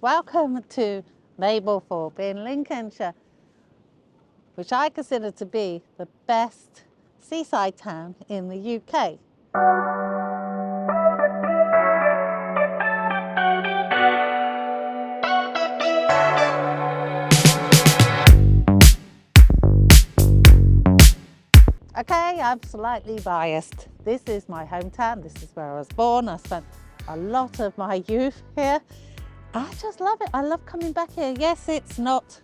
Welcome to Mablethorpe in Lincolnshire, which I consider to be the best seaside town in the UK. Okay, I'm slightly biased. This is my hometown, this is where I was born. I spent a lot of my youth here. I just love it. I love coming back here. Yes, it's not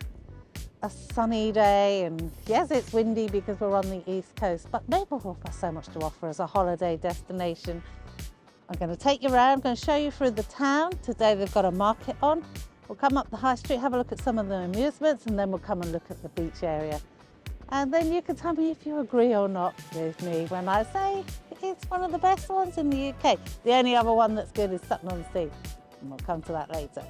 a sunny day, and yes, it's windy because we're on the east coast, but Mablethorpe has so much to offer as a holiday destination. I'm going to take you around, I'm going to show you through the town. Today they've got a market on. We'll come up the high street, have a look at some of the amusements, and then we'll come and look at the beach area. And then you can tell me if you agree or not with me when I say it's one of the best ones in the UK. The only other one that's good is Sutton-On-Sea, and we'll come to that later.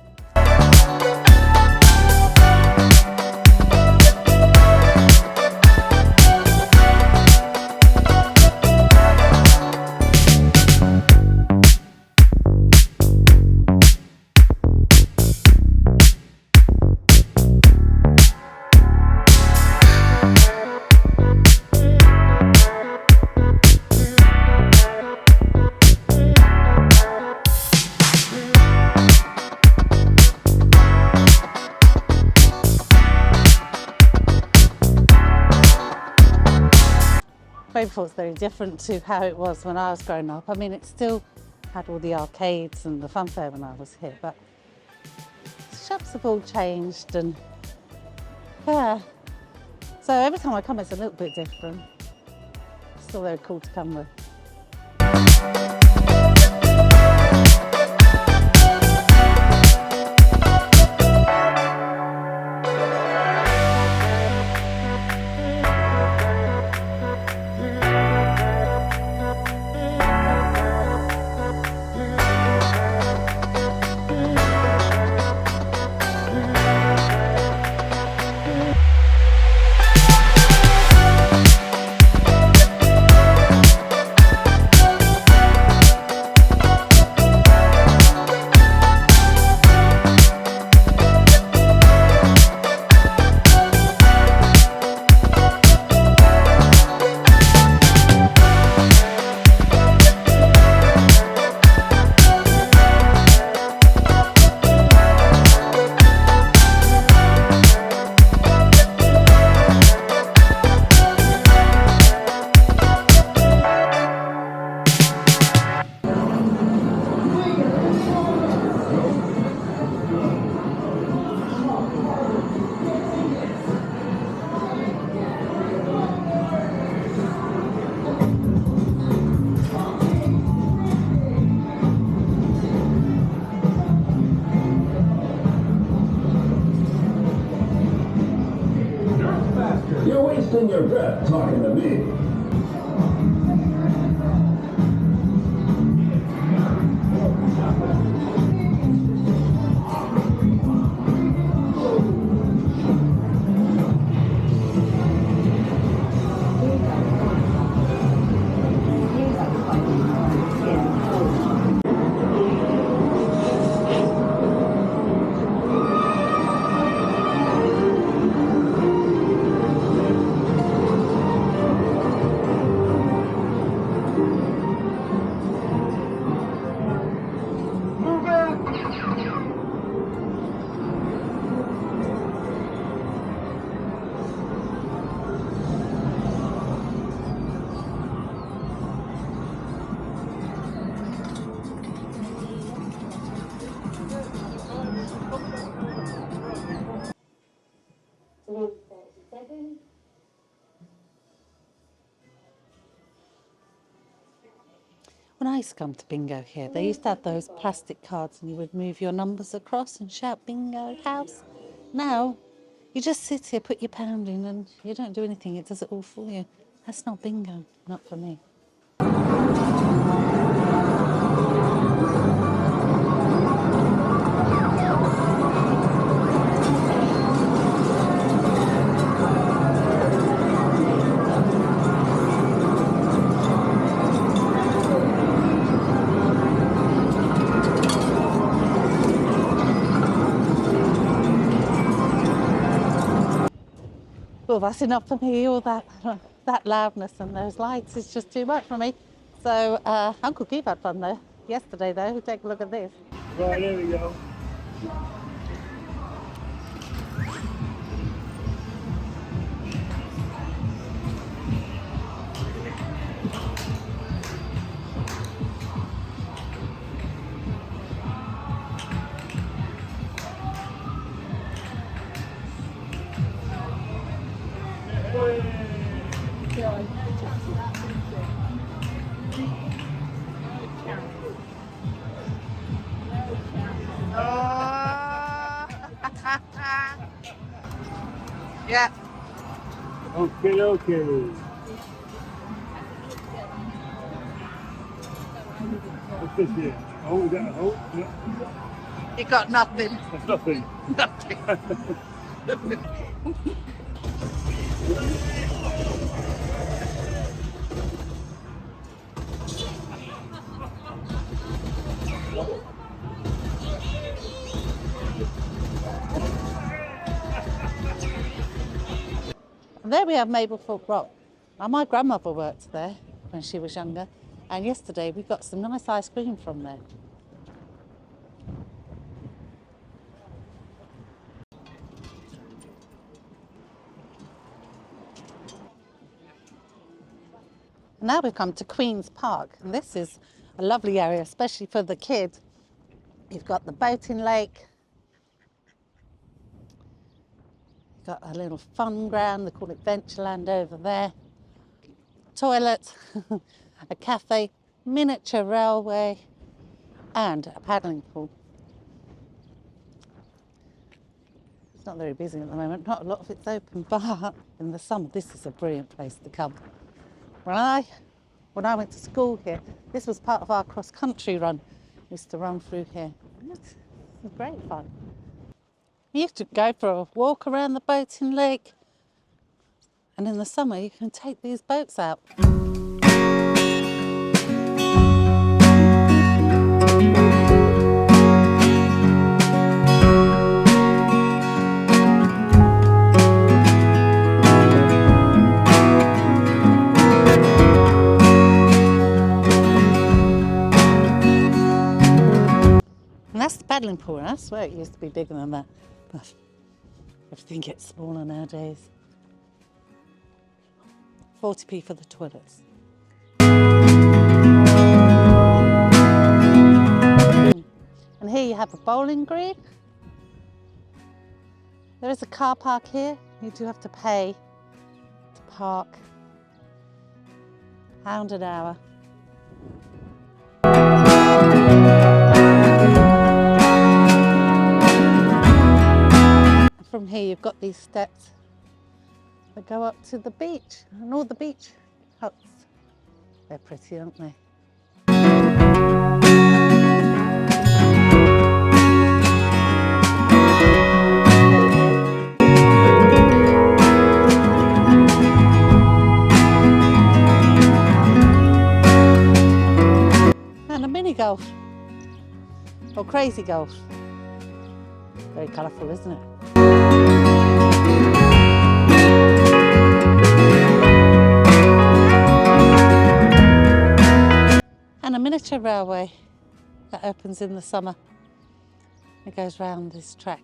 Mablethorpe's very different to how it was when I was growing up. I mean, it still had all the arcades and the fun fair when I was here, but shops have all changed, and yeah. So every time I come, it's a little bit different. Still very cool to come with. You're wasting your breath talking to me. When I used to come to bingo here, they used to have those plastic cards and you would move your numbers across and shout bingo house. Now, you just sit here, put your pound in, and you don't do anything. It does it all for you. That's not bingo, not for me. Oh, that's enough for me. All that loudness and those lights is just too much for me. So Uncle Keith had fun though. Yesterday though, take a look at this. Right, there we go. Yeah. Okay, okay. What's this here? Oh, is that a hole? Yeah. You got nothing. That's nothing. Nothing. And there we have Mablethorpe Rock. Now, my grandmother worked there when she was younger, and yesterday we got some nice ice cream from there. Now we've come to Queen's Park, and this is a lovely area, especially for the kids. You've got the boating lake, you've got a little fun ground, they call it Ventureland over there, toilet, a cafe, miniature railway, and a paddling pool. It's not very busy at the moment, not a lot of it's open, but in the summer this is a brilliant place to come. When I went to school here, this was part of our cross-country run. We used to run through here. It was great fun. You used to go for a walk around the boating lake, and in the summer you can take these boats out. And that's the paddling pool, and I swear it used to be bigger than that. But everything gets smaller nowadays. 40p for the toilets. And here you have a bowling green. There is a car park here. You do have to pay to park. £1 an hour. From here you've got these steps that go up to the beach, and all the beach huts. They're pretty, aren't they? And a mini golf, or crazy golf. Very colourful, isn't it? And a miniature railway that opens in the summer. It goes round this track.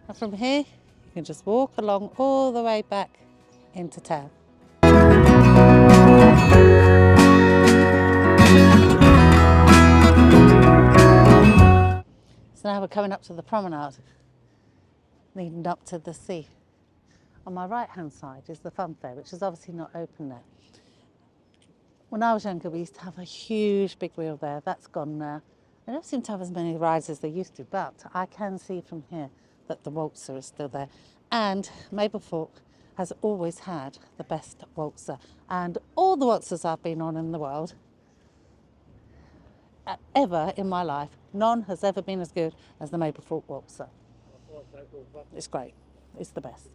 And from here, you can just walk along all the way back into town. So now we're coming up to the promenade, leading up to the sea. On my right hand side is the Fun Fair, which is obviously not open now. When I was younger, we used to have a huge big wheel there. That's gone now. They don't seem to have as many rides as they used to, but I can see from here that the Waltzer is still there. And Mablethorpe has always had the best Waltzer. And all the Waltzers I've been on in the world, ever in my life, none has ever been as good as the Mablethorpe Waltzer. It's great. It's the best.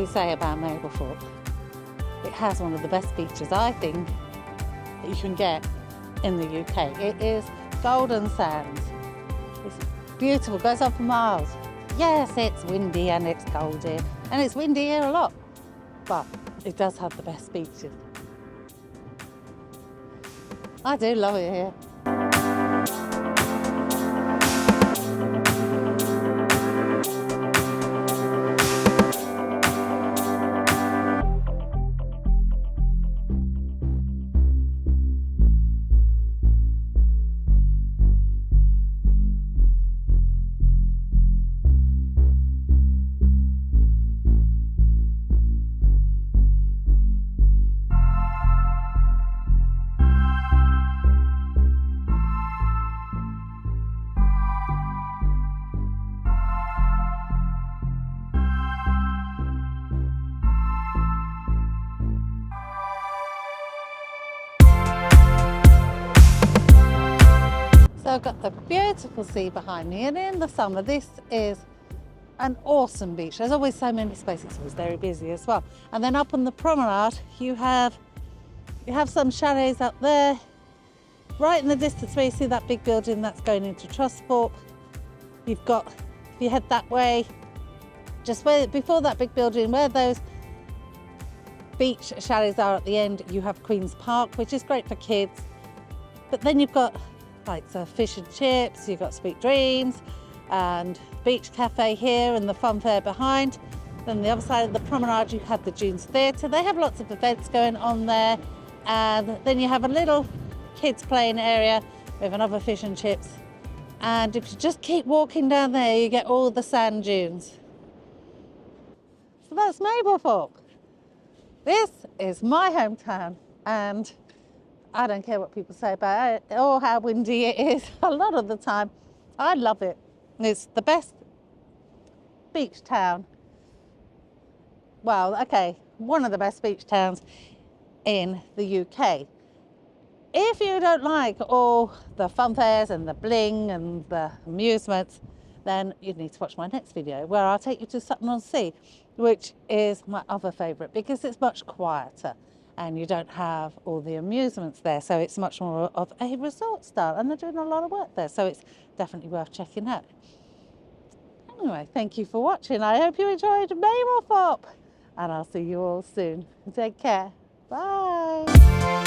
we say about Mablethorpe. It has one of the best beaches, I think, that you can get in the UK. It is golden sands. It's beautiful, goes on for miles. Yes, it's windy and it's cold here, and it's windy here a lot, but it does have the best beaches. I do love it here. So I've got the beautiful sea behind me, and in the summer this is an awesome beach. There's always so many spaces, it's always very busy as well. And then up on the promenade you have some chalets up there. Right in the distance where you see that big building that's going into Trustthorpe, you've got, if you head that way, just where before that big building where those beach chalets are at the end, you have Queen's Park, which is great for kids. But then you've got like the fish and chips, you've got Sweet Dreams and Beach Cafe here and the Fun Fair behind. Then the other side of the promenade you have the Dunes Theatre. They have lots of events going on there, and then you have a little kids playing area with another fish and chips. And if you just keep walking down there you get all the sand dunes. So that's Mablethorpe. This is my hometown, and I don't care what people say about it or how windy it is. A lot of the time, I love it. It's the best beach town. Well, okay, one of the best beach towns in the UK. If you don't like all the fun fairs and the bling and the amusements, then you need to watch my next video where I'll take you to Sutton-On-Sea, which is my other favourite because it's much quieter and you don't have all the amusements there, so it's much more of a resort style, and they're doing a lot of work there, so it's definitely worth checking out. Anyway, thank you for watching. I hope you enjoyed Mablethorpe, and I'll see you all soon. Take care. Bye.